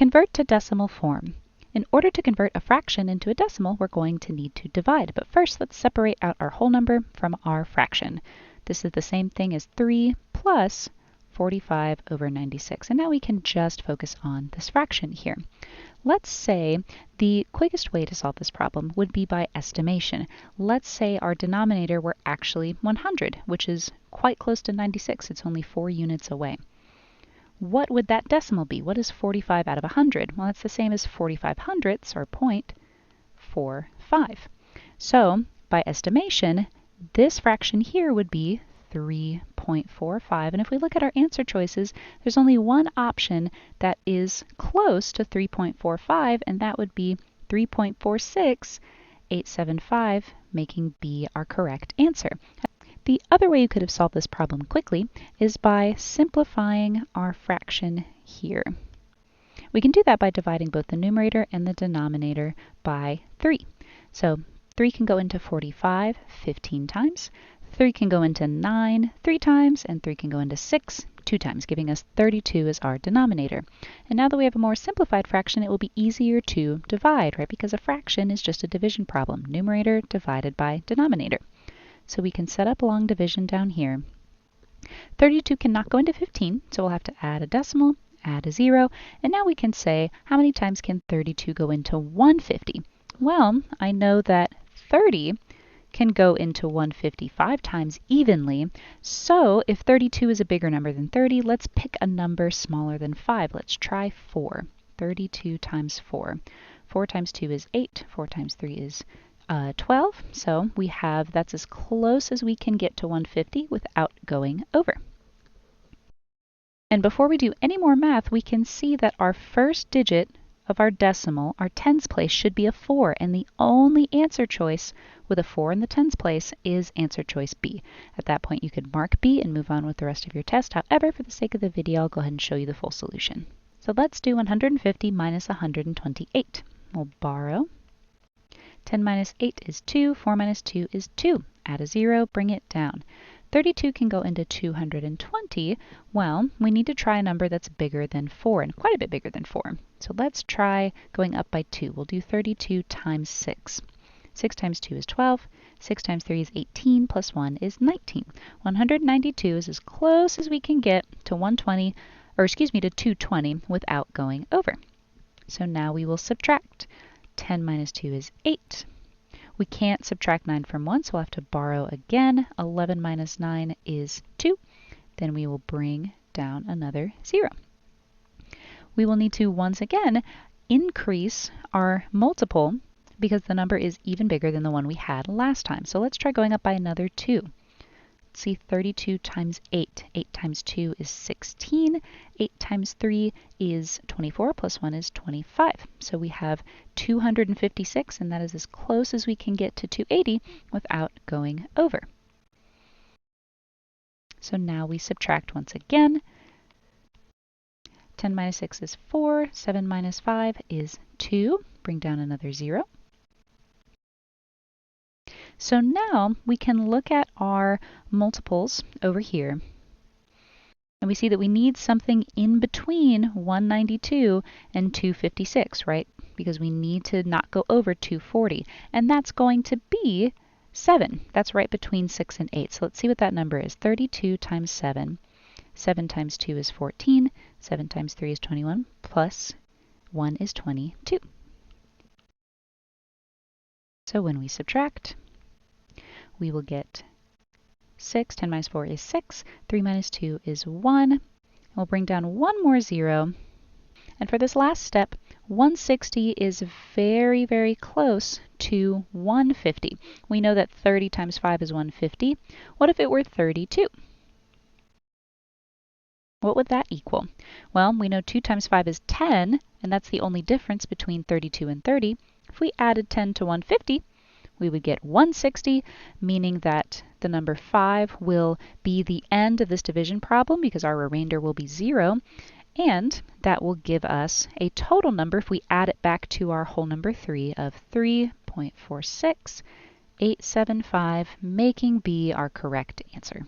Convert to decimal form. In order to convert a fraction into a decimal, we're going to need to divide. But first, let's separate out our whole number from our fraction. This is the same thing as 3 plus 45 over 96. And now we can just focus on this fraction here. Let's say the quickest way to solve this problem would be by estimation. Let's say our denominator were actually 100, which is quite close to 96. It's only 4 units away. What would that decimal be? What is 45 out of 100? Well, it's the same as 45 hundredths, or 0.45. So, by estimation, this fraction here would be 3.45. And if we look at our answer choices, there's only one option that is close to 3.45, and that would be 3.46875, making B our correct answer. The other way you could have solved this problem quickly is by simplifying our fraction here. We can do that by dividing both the numerator and the denominator by 3. So 3 can go into 45 15 times, 3 can go into 9 3 times, and 3 can go into 6 2 times, giving us 32 as our denominator. And now that we have a more simplified fraction, it will be easier to divide, right? Because a fraction is just a division problem, numerator divided by denominator. So we can set up long division down here. 32 cannot go into 15, so we'll have to add a decimal, add a 0, and now we can say, how many times can 32 go into 150? Well, I know that 30 can go into 155 times evenly, so if 32 is a bigger number than 30, let's pick a number smaller than 5. Let's try 4. 32 times 4. 4 times 2 is 8. 4 times 3 is 12, so we have, that's as close as we can get to 150 without going over. And before we do any more math, we can see that our first digit of our decimal, our tens place, should be a 4, and the only answer choice with a 4 in the tens place is answer choice B. At that point, you could mark B and move on with the rest of your test. However, for the sake of the video, I'll go ahead and show you the full solution. So let's do 150 minus 128. We'll borrow. 10 minus 8 is 2, 4 minus 2 is 2. Add a 0, bring it down. 32 can go into 220. Well, we need to try a number that's bigger than 4, and quite a bit bigger than 4. So let's try going up by 2. We'll do 32 times 6. 6 times 2 is 12. 6 times 3 is 18, plus 1 is 19. 192 is as close as we can get to 120, or excuse me, to 220 without going over. So now we will subtract. 10 minus 2 is 8. We can't subtract 9 from 1, so we'll have to borrow again. 11 minus 9 is 2. Then we will bring down another 0. We will need to, once again, increase our multiple because the number is even bigger than the one we had last time. So let's try going up by another 2. Let's see, 32 times 8. 8 times 2 is 16. 8 times 3 is 24, plus 1 is 25. So we have 256, and that is as close as we can get to 280 without going over. So now we subtract once again. 10 minus 6 is 4. 7 minus 5 is 2. Bring down another 0. So now we can look at our multiples over here, and we see that we need something in between 192 and 256, right? Because we need to not go over 240, and that's going to be 7. That's right between 6 and 8. So let's see what that number is. 32 times 7. 7 times 2 is 14. 7 times 3 is 21, plus 1 is 22. So when we subtract, we will get 6. 10 minus 4 is 6. 3 minus 2 is 1. We'll bring down one more 0. And for this last step, 160 is very, very close to 150. We know that 30 times 5 is 150. What if it were 32? What would that equal? Well, we know 2 times 5 is 10, and that's the only difference between 32 and 30. If we added 10 to 150, we would get 160, meaning that the number 5 will be the end of this division problem because our remainder will be 0, and that will give us a total number, if we add it back to our whole number 3, of 3.46875, making B our correct answer.